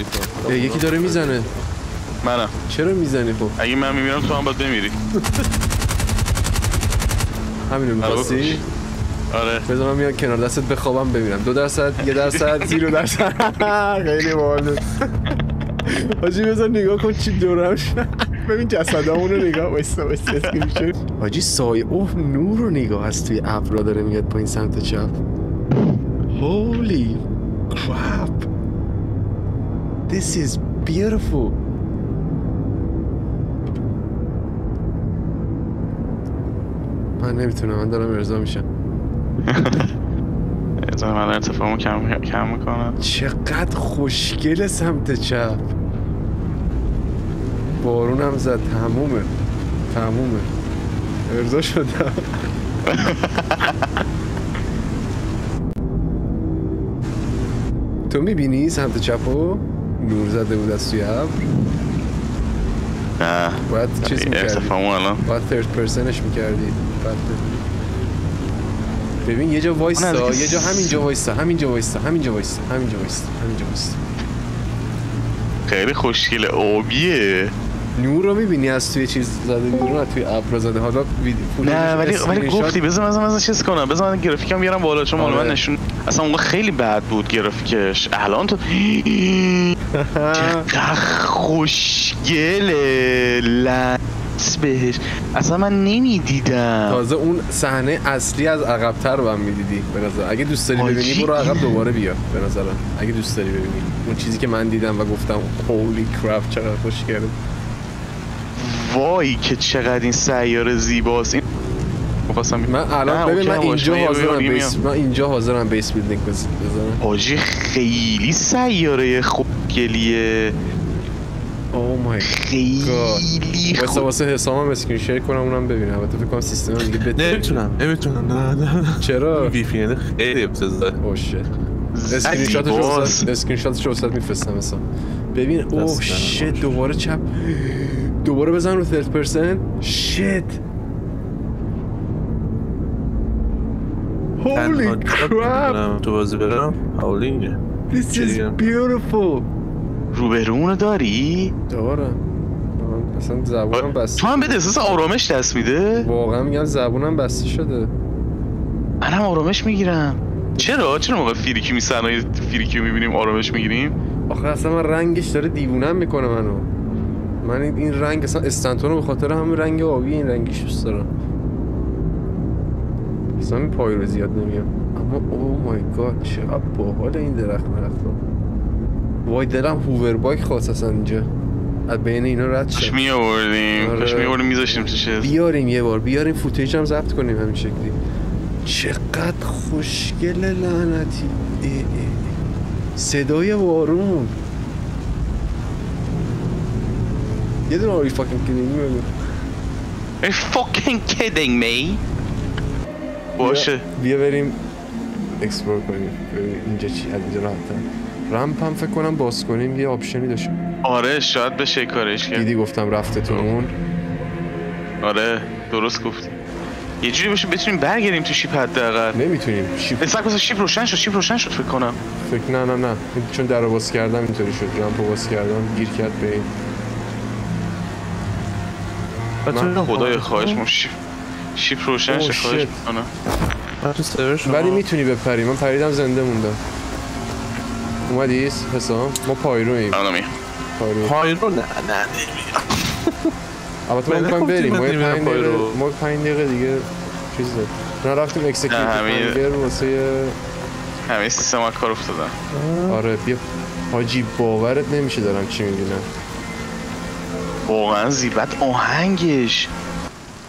کن. یکی داره میزنه. منم. چرا میزنی خب؟ اگه من میمیرم تو هم باید بمیری. همینو می‌خواستی؟ آره. بذار من میام کنار دستت بخوابم بمیرم. 2%، 1%، 0%. خیلی باحال. حاجی بذار نگاه کن چی دورم شد. ببین جسدامون رو نگاه وایسا اسکرین شد. حاجی سایه اوه نور رو نگاه هست توی ابرا داره میاد پایین سمت چپ. Holy crap. This is beautiful. من نمیتونم، من دارم ارضا میشم. من ارتفاعمو کم میکنم. چقدر خوشگله سمت چپ. بارونم زد. تمومه ارضا شدم. تو میبینی سمت چپو نور زده بود از توی ابر؟ نه باید چیز میکردی، ارتفاعمو الان باید third personش میکردی. ببین یه جا وایستا، یه جا همینجا وایستا. خیلی خوشگله. آبیه. نور رو میبینی از توی چیز زده بیرون، از توی ابر زده. حالا نه ولی گفتی بذار من چیز کنم، بذار من گرافیکم بیارم بالا، چون مال من نشون اصلا اون خیلی بد بود گرافیکش. الان تو چقدر خوشگله. لعنت بهش، اصلا من نمیدیدم. تازه اون صحنه اصلی از عقب‌تر رو هم میدیدی به نظر. اگه دوست داری ببینی برو عقب دوباره بیا به نظرم. اگه دوست داری ببینی اون چیزی که من دیدم و گفتم هولی کرپ چقدر خوشگله. وای که چقدر این سیاره زیباست. این من الان ببین من اینجا حاضرم بیس بیلدینگ بزنم. حاجی خیلی سیاره خوشگلیه. اوه مای خیلی خوب. واسه حسابم اسکرین شیر کنم اونم ببینم. البته فکر کنم سیستم دیگه نمیتونم. نه. چرا؟ وی پی ان خیلی ابتزاز. اوه شت. اسکرین شاتش رو واسات میفرستم مثلا. ببین اوه شت. دوباره چپ. دوباره بزن رو third person. شت. Holy crap. تو بازی برم هاولینگه. This is beautiful. روبرونو داری؟ دارم. اصلا زبونم بسته. تو هم بده احساس آرامش دست میده؟ واقعا میگم زبونم بسته شده. منم آرامش میگیرم. چرا موقع فریکی صحنه فریکی رو میبینیم آرامش میگیریم؟ آخه اصلا من رنگش داره دیوونم میکنه منو. من این رنگ اصلا استنتونو به خاطر همین رنگ آبی این رنگش دوست دارم. اصلا این پای رو زیاد نمیام. اما اوه مای گاد چقدر باحال این درخت مرختا. وای دلم هوور بایک خواست اصلا اینجا از بین اینا رد شد. کاش میآوردیم میذاشتیم تو چیز. بیاریم یه بار بیاریم فوتیج هم ضبط کنیم همین شکلی. چقدر خوشگله لعنتی. صدای بارون. یه دونه آری فاکینگ کدینگ بگو. Are you fucking kidding me? باشه بیا بریم اکسپلور کنیم. ببین اینجا چی از اینجا راحت‌تر. رمپ هم فکر کنم باز کنیم یه آپشنی داشت. آره شاید بشه کارش کرد. دیدی گفتم رفته تو اون. آره درست گفتی. یه جوری باشه بتونیم برگردیم تو شیپ حداقل. نمیتونیم. شیپ روشن شد فکر کنم. نه چون درو باز کردم اینطوری شد. رمپو باز کردم گیر کرد به این. من خدای خواهش شیپ روشن شه خواهش میکنم. من تو سرور شما ولی میتونی بپری. من پریدم زنده موندم. اومدی حسام؟ ما پایرویم. پایرو نه البته ما میخوایم بریم. ما 5 دقیقه دیگه چیز داریم. نه رفتیم اکسکیوتیو واسه همه سیستم ها کار افتادن. آره بیا حاجی باورت نمیشه دارم چی میبینم. واقعا زیبت آهنگش.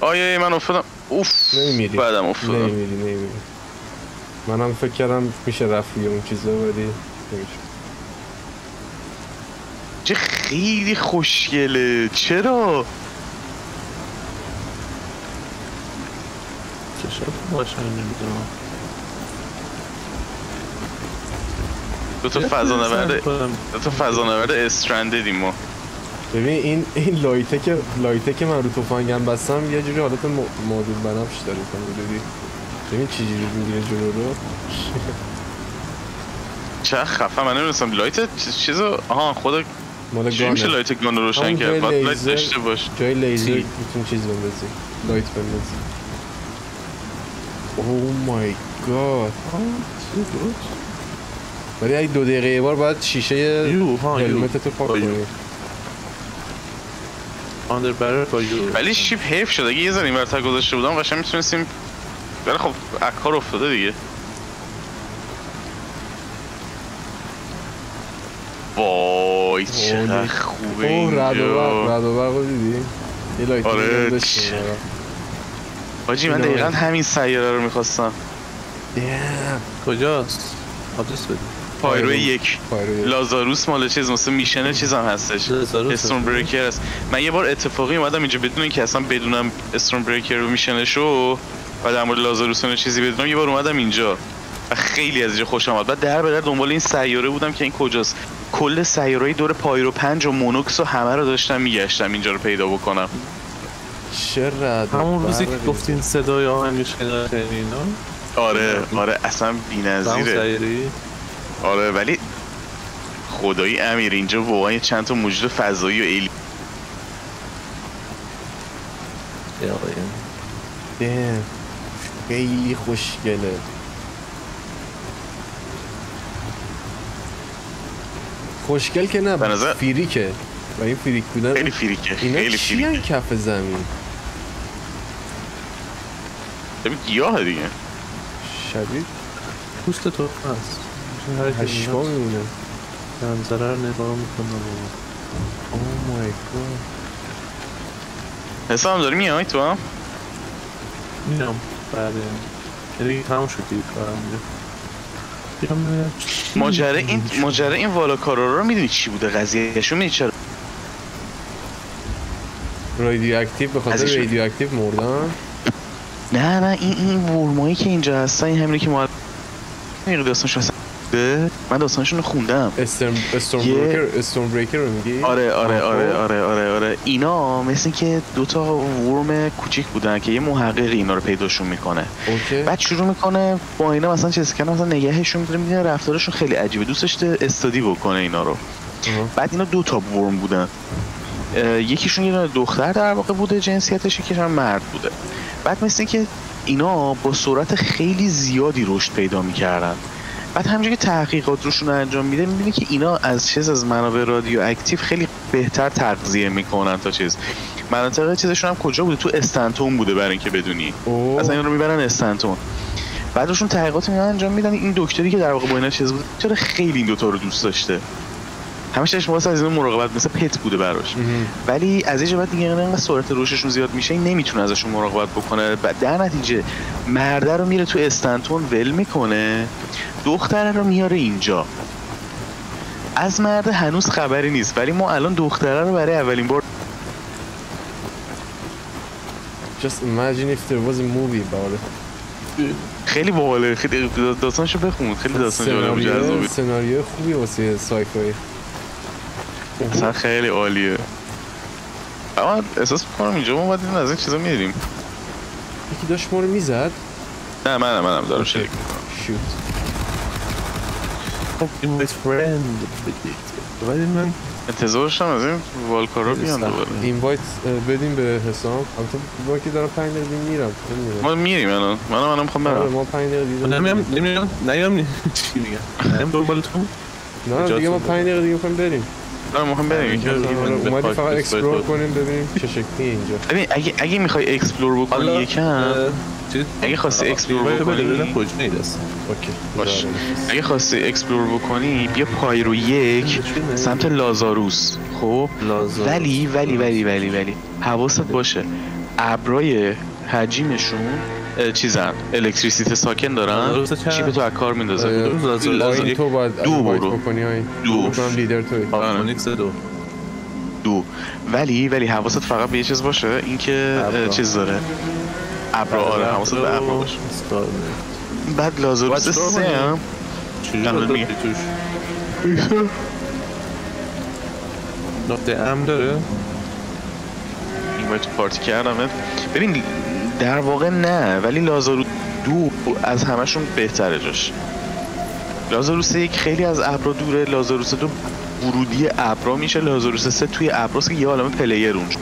آیه من افتادم. اوف نمیمیری. بعدم افتادم. نمیمیری. منم فکر کردم میشه رفت روی اون چیزا ولی نمیشه. چه خیلی خوشگله. چرا؟ چشم باشن نمیدونم. دو تا فضا نورد استرنددیم ما. ببین این لایته که من رو تفنگم بستم یه جوری حالت مدل بنفش داره کنه. ببین چی جوری میگیره جلو رو. چه خفه. من نمی‌دونستم لایت چیزو خود مال چی میشه گانه. لایت گان رو روشن کرد؟ باید لایت داشته باش. جای لیزر چی؟ میتونی چیز بندازی، لایت بندازی. اوه مای گاد. ولی اگه 2 دقیقه یه بار باید شیشه هلمتتو پاک کنی. آندر برر با یورو. ولی شیپ حیف شد. اگه یه ذره اینورتر گذاشته بودم قشنگ میتونستیم. ولی خب اکار افتاده دیگه. وای چقدر خوبه اینجا. رد و برق رو دیدی؟ یه لایت آره. داشتیم. حاجی من دقیقا همین سیاره رو میخواستم. کجاست؟ آدرس بده. پایرو 1 لازاروس مال چیز مثل میشن چیز هم هستش. استورم بریکر است. من یه بار اتفاقی اومدم اینجا بدون اینکه اصلا بدونم استورم بریکر رو میشنشو و در مورد لازاروس و چیزی بدونم. یه بار اومدم اینجا و خیلی از اینجا خوشم اومد. بعد در به در دنبال این سیاره بودم که این کجاست. کل سیاره‌ای دور پایرو 5 و مونوکس و همه رو داشتم میگشتم اینجا رو پیدا بکنم. چرا همون روزی که گفتین صدای آهنگش خیلی اینا. آره اصلا بی‌نظیره. آره ولی خدایی امیر اینجا واقعا چند تا موجود فضایی و ایلی. خیلی خوشگله. خوشگل که نه بنظر فریکه و این فریک بودن خیلی فریکه. اینا چی هن کف زمین؟ شبیه گیاه دیگه. شبیه پوست تو هست. هشما میمونه. منظره رو نگاه میکنم. اوه مای گاد. حسام داری میای تو هم؟ میام بعد یعنی تمام شد دیگه کارم میگم. ماجرا این والاکارا رو میدونی چی بوده قضیهشو؟ میدونی چرا؟ رادیواکتیو به خاطر رادیواکتیو مردن؟ نه این ورمایی که اینجا هستن این همینه که ما داستانشون هستن. من داستانشون رو خوندم. استورم بریکر رو میگی؟ آره اینا مثل که 2 تا ورم کوچیک بودن که یه محققی اینا رو پیداشون میکنه. بعد شروع میکنه با اینا مثلا چیز کنه، مثلا نگهشون میداره، میدونه رفتارشون خیلی عجیبه، دوست داشته استادی بکنه اینا رو. بعد اینا 2 تا ورم بودن. یکیشون یه دختر در واقع بوده جنسیتش، یکیش هم مرد بوده. بعد مثل که اینا با سرعت خیلی زیادی رشد پیدا میکردن. بعد همینجوری که تحقیقات روشون انجام میده میبینه که اینا از منابع رادیواکتیو خیلی بهتر تغذیه میکنن تا مناطق چیزشون هم کجا بوده؟ تو استنتون بوده برای اینکه بدونی. اصلا اینا رو میبرن استنتون. بعد روشون تحقیقات انجام میدن. این دکتری که در واقع با اینا چیز بود چرا خیلی این 2 تا رو دوست داشته. همش واسه از اینا مراقبت مثل پت بوده براش. ولی از اینجا بعد دیگه اینقدر سرعت رشدشون زیاد میشه این نمیتونه ازشون مراقبت بکنه. در نتیجه مرده رو میره تو استنتون ول میکنه، دختره رو میاره اینجا. از مرده هنوز خبری نیست ولی ما الان دختره رو برای اولین بار Just imagine if there was a movie about it. خیلی باحاله. خیلی داستانشو بخون. خیلی داستان جالب و جذابه. سناریو خوبی واسه سایفای. اصلا خیلی عالیه. اما احساس میکنم اینجا ما باید از این چیزا میریم. یکی داشت ما رو میزد؟ نه منم دارم شریک میکنم. شوت. خب این بایت فرند بدید. ولی من انتظارشم از این والکارا بیان دوباره. اینوایت بدیم به حسام. البته با که دارم 5 دقیقه میرم. ما میریم الان. منم میخوام برم. ما 5 دقیقه دیگه نمیام چی میگم؟ نمیام دنبالتون. نه دیگه ما 5 دقیقه دیگه میخوایم بریم. ما میخوام بریم. اومدیم فقط اکسپلور کنیم ببینیم چه شکلی اینجا. ببین اگه میخوای اکسپلور بکنی یکم، اگه خواستی اکسپلور بکنی کجایی دست. اوکی. باش. اگه خواستی اکسپلور بکنی بیا پایرو 1 سمت لازاروس. خب ولی حواست باشه ابرای حجیمشون چیزن الکتریسیته ساکن دارن. چیپ تو از کار میندازه. لازم تو باید دو برو بکنی. دو من لیدر توی آنیکس دو. ولی حواست فقط به یه چیز باشه، اینکه چیز داره ابرا. آره حواست به ابرا باشه. بعد لازاروس 3 هم چجوری توش نقطه ام داره. این باید تو پارتی کردم. ببین در واقع نه، ولی لازارو 2 از همشون بهتره جاش. لازاروس 1 خیلی از ابرا دوره، لازاروس 2 ورودی ابرا میشه، لازاروس 3 توی ابراست که یه عالمه پلیر اونجا.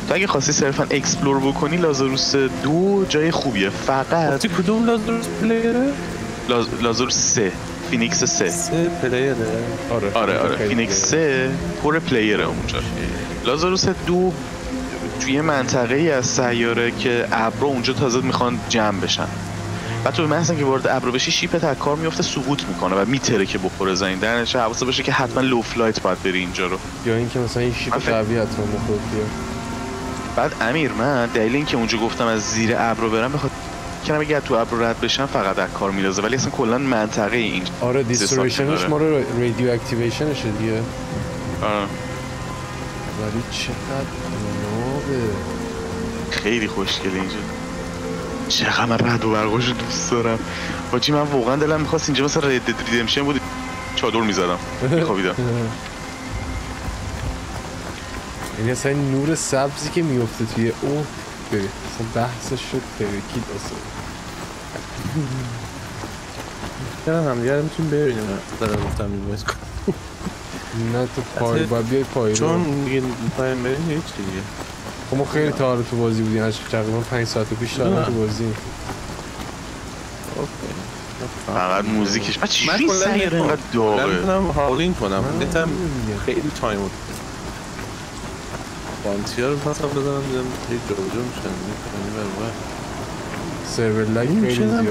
تو اگه خواستی صرفا اکسپلور بکنی لازاروس 2 جای خوبیه. فقط کدوم لازاروس پلیره؟ لازاروس 3 فینیکس 3 پلیره. آره فینیکس 3 پر پلیره اونجا. لازاروس 2 توی منطقه ای از سیاره که ابرا اونجا تازه میخوان جمع بشن. بعد تو مثلا که وارد ابرا بشی شیپت از کار میفته، سقوط میکنه و میتره که بخوره زمین. در نتیجه حواست باشه که حتما لو فلایت باید بری اینجا رو، یا اینکه مثلا این شیپ قوی حتما بخواد بیاد. بعد امیر من دلیل اینکه اونجا گفتم از زیر ابرا برم بخاطر که اگه تو ابرا رد بشن فقط از کار میلازه، ولی اصلا کلا منطقه این آره دیستوریشنش ما رو رادیو اکتیویشنش دیگه. آره ولی چقدر نابه، خیلی خوشگله اینجا. چقدر من رد و برقاشو دوست دارم باجی. من واقعا دلم میخواست اینجا مثلا رد دد ریدمشن بود چادر میزدم میخوابیدم. یعنی اصلا نور سبزی که میفته توی او بری اصلا بحثش شد ترکید اصلا. چرا هم دیگه میتونیم برینیم دارم تمرین باید کنم. نه تو پای باید بیای پای رو، چون دیگه پایین بریم هیچ دیگه. خب ما خیلی تا حالا تو بازی بودیم، از تقریبا 5 ساعت پیش دارم تو بازی. فقط موزیکش بعد چجوری سیاره اینقدر داغه. من میتونم هاولینگ کنم نتم خیلی تایم بود. بانتیا رو پس هم بزنم دیدم هیچ جا میشن سرور لگ خیلی زیاده.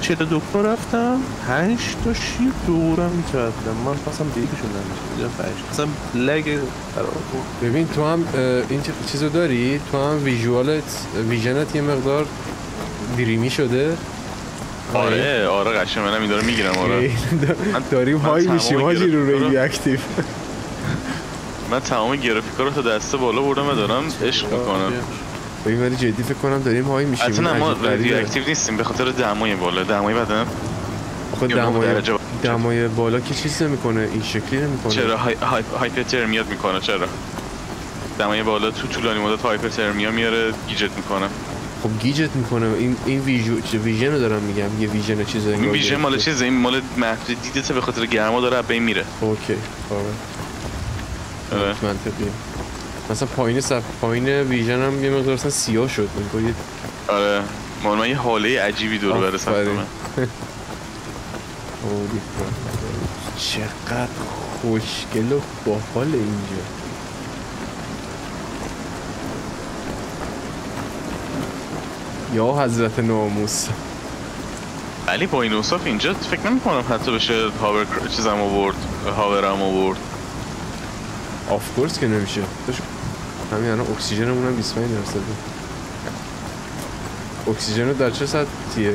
42 رفتم 5 تا شیب دورم میچردم. من پسم دیگه شدم دیدم 5 اصلا لگ قرار بود. ببین تو هم این چیزو داری، تو هم ویژنت یه مقدار دریمی شده. آره قشنگ منم این داره میگیرم. آره داریم های میشیم هاجی رو رادیو اکتیو. من تمام گرافیکا رو تا دسته بالا بردم و دارم عشق میکنم. ببین ولی جدی فکر کنم داریم های میشیم. اصلا ما رادیو اکتیو نیستیم به خاطر دمای بالا. دمای بدن آخه دمای بالا که چیز نمیکنه، این شکلی نمیکنه. چرا هایپرترمیا میکنه؟ چرا دمای بالا تو طولانی مدت هایپرترمیا میاره گیجت میکنه. خب گیجت میکنه. این ویژن رو دارم میگم، یه ویژن چیزا این ویژن مال چیزه، این مال محدود دیدته به خاطر گرما داره از بین میره. اوکی آره منطقیه. مثلا پایین ویژن هم یه مقدار اصلا سیاه شد. آره من یه حاله عجیبی دور بره سمت من. چقدر خوشگل و باحال اینجا. یا حضرت ناموس. ولی با این اوصاف اینجا فکر نمی‌کنم حتی بشه چیزم آورد، هاورم آورد. آف کورس که نمیشه. همین الان اکسیژنمون هم 25%. اکسیژن رو در چه سطحیه؟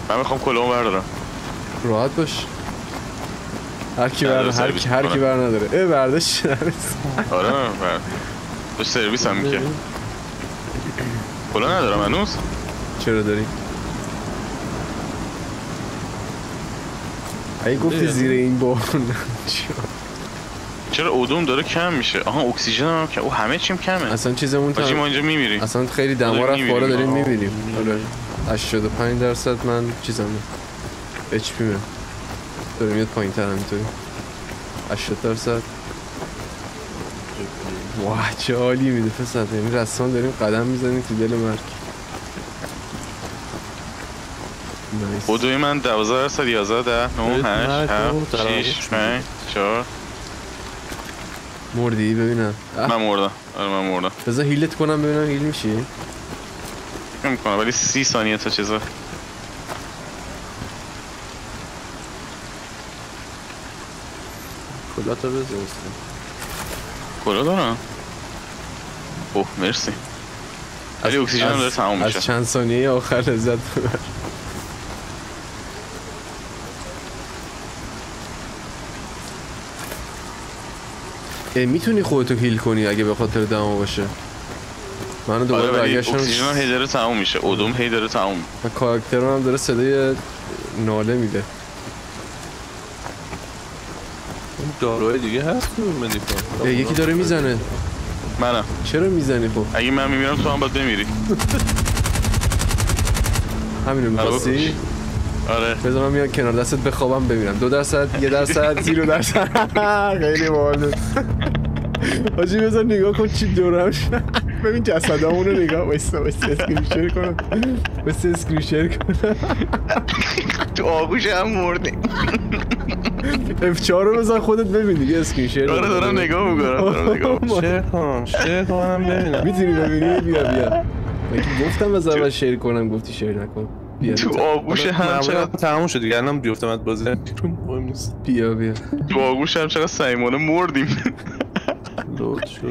من میخوام کلامو بردارم. راحت باش. هر کی بر نداره. برداشت. آره باش سرویس هم میگه. کلا ندارم هنوز. چرا داری؟ اگه گفتی زیر این بارون چرا اودوم داره کم میشه؟ آها اکسیژن هم کم. او همه چیم کمه. اصلا چیزمون ما اینجا میمیریم. اصلا خیلی دما رفت بالا داریم میمیریم. آره 85% من چیزمه اچ پی من داره میاد پایین‌تر همینطوری. 80%. واه چه عالی میده پسر. یعنی رسما داریم قدم میزنیم تو دل مرگ. بودوی من 12%، 11، 10، 9، 8، 7، 6، 5، 4. مردی ببینم. من مردم. آره من مردم. بذار هیلت کنم ببینم هیل میشی. نمی‌کنم ولی 30 ثانیه تا چیزا. کلا تا بزنستم. کلا دارم. اوه مرسی. ولی اکسیژن داره تمام میشه. از چند ثانیه آخر لذت ببر. میتونی خودتو هیل کنی اگه به خاطر دما باشه. منو دوباره برگشتم. اکسیژن هی داره تموم میشه. اودوم هی داره تموم. و کاراکترم هم داره صدای ناله میده. داروهای دیگه هست تو مدیکال؟ یکی داره میزنه. منم. چرا میزنی خب؟ اگه من میمیرم تو هم باید بمیری. همینو می‌خواستی؟ آره بذار من میان کنار دستت بخوابم ببینم 2% 1% 0%. خیلی باحال. حاجی بذار نگاه کن چی دورم شد. ببین جسدامونو نگاه. وایسا اسکرین شیر کنم. اسکرین شیر کنم. تو آغوش هم مردیم. F4 رو بزن خودت ببین دیگه اسکرین شیر. آره دارم نگاه میکنم. شیر کنم ببینم. میتونی ببینی بیا. من گفتم از اول شیر کنم گفتی شیر نکن. بیا تو آغوش هم چقدر تموم شد دیگه الان بیفتم بازی مهم نیست. بیا تو آغوش هم چقدر سیمانه مردیم. لود شد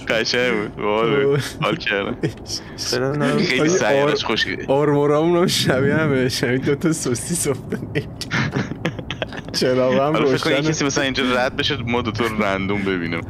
قشنگ بود حال کردم خیلی سیارش خوشگلی آرمورامون هم شبیه همه شبیه دوتا سوسیس افتن چراغ هم روشنه. فکر کنم روشنه کسی مثلا اینجا رد بشه ما دوتا رندوم ببینم